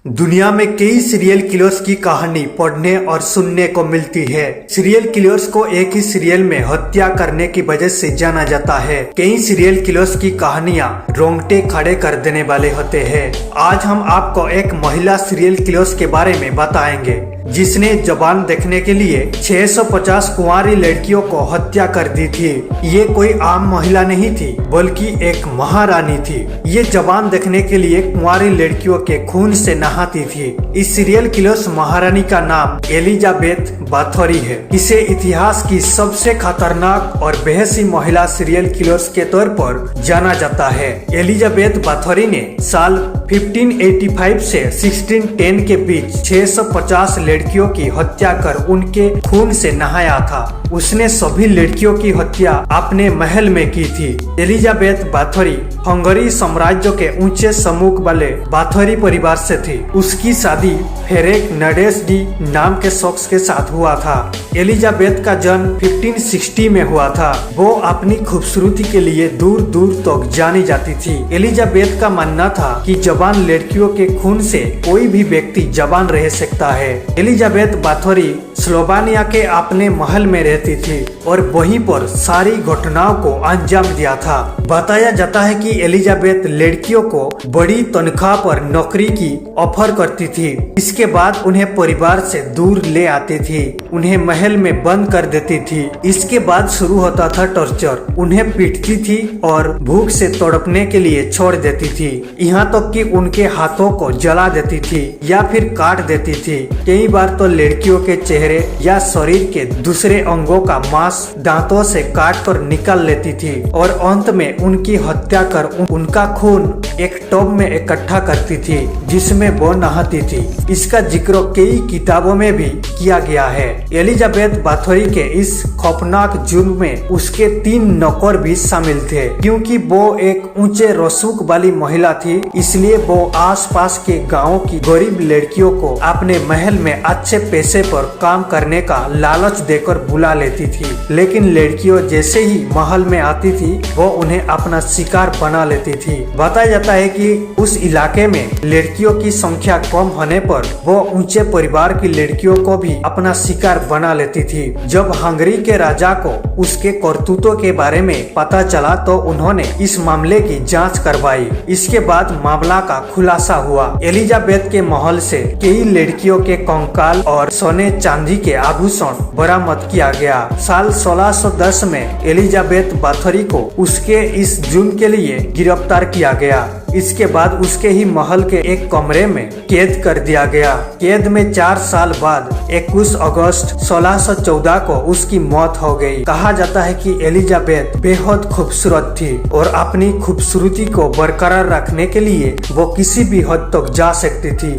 दुनिया में कई सीरियल किलर्स की कहानी पढ़ने और सुनने को मिलती है। सीरियल किलर्स को एक ही सीरियल में हत्या करने की वजह से जाना जाता है। कई सीरियल किलर्स की कहानियां रोंगटे खड़े कर देने वाले होते हैं। आज हम आपको एक महिला सीरियल किलर्स के बारे में बताएंगे जिसने जबान देखने के लिए 650 कुंवारी लड़कियों को हत्या कर दी थी। ये कोई आम महिला नहीं थी बल्कि एक महारानी थी। ये जबान देखने के लिए कुंवारी लड़कियों के खून से नहाती थी। इस सीरियल किलर्स महारानी का नाम एलिजाबेथ बाथोरी है। इसे इतिहास की सबसे खतरनाक और बेहसी महिला सीरियल किलर्स के तौर पर जाना जाता है। एलिजाबेथ बाथोरी ने साल 1585 से 1610 के बीच 650 लड़कियों की हत्या कर उनके खून से नहाया था। उसने सभी लड़कियों की हत्या अपने महल में की थी। एलिजाबेथ बाथोरी हंगरी साम्राज्य के ऊंचे समूह वाले बाथोरी परिवार से थी। उसकी शादी फेरेक नडेसडी नाम के शख्स के साथ हुआ था। एलिजाबेथ का जन्म 1560 में हुआ था। वो अपनी खूबसूरती के लिए दूर दूर तक जानी जाती थी। एलिजाबेथ का मानना था कि जवान लड़कियों के खून से कोई भी व्यक्ति जवान रह सकता है। एलिजाबेथ बाथोरी स्लोवानिया के अपने महल में रहती थी और वहीं पर सारी घटनाओं को अंजाम दिया था। बताया जाता है कि एलिजाबेथ लड़कियों को बड़ी तनख्वाह पर नौकरी की ऑफर करती थी। इसके बाद उन्हें परिवार से दूर ले आती थी, उन्हें महल में बंद कर देती थी। इसके बाद शुरू होता था टॉर्चर। उन्हें पीटती थी और भूख से तड़पने के लिए छोड़ देती थी। यहाँ तक कि उनके हाथों को जला देती थी या फिर काट देती थी। कई बार तो लड़कियों के चेहरे या शरीर के दूसरे अंगों का मांस दांतों से काट कर निकाल लेती थी और अंत में उनकी हत्या कर उनका खून एक टब में इकट्ठा करती थी जिसमें वो नहाती थी। इसका जिक्र कई किताबों में भी किया गया है। एलिजाबेथ बाथोरी के इस खौफनाक जुर्म में उसके 3 नौकर भी शामिल थे। क्योंकि वो एक ऊंचे रसूख वाली महिला थी, इसलिए वो आसपास के गांवों की गरीब लड़कियों को अपने महल में अच्छे पैसे पर काम करने का लालच देकर बुला लेती थी। लेकिन लड़कियों जैसे ही महल में आती थी वो उन्हें अपना शिकार बना लेती थी। बताया जाता है कि उस इलाके में लड़कियों की संख्या कम होने पर वो ऊंचे परिवार की लड़कियों को भी अपना शिकार बना लेती थी। जब हंगरी के राजा को उसके करतूतों के बारे में पता चला तो उन्होंने इस मामले की जांच करवाई। इसके बाद मामला का खुलासा हुआ। एलिजाबेथ के महल से कई लड़कियों के कंकाल और सोने चांदी के आभूषण बरामद किया गया। साल 1610 में एलिजाबेथ बाथोरी को उसके इस जुर्म के लिए गिरफ्तार किया गया। इसके बाद उसके ही महल के एक कमरे में कैद कर दिया गया। कैद में 4 साल बाद 21 अगस्त 1614 को उसकी मौत हो गई। कहा जाता है कि एलिजाबेथ बेहद खूबसूरत थी और अपनी खूबसूरती को बरकरार रखने के लिए वो किसी भी हद तक जा सकती थी।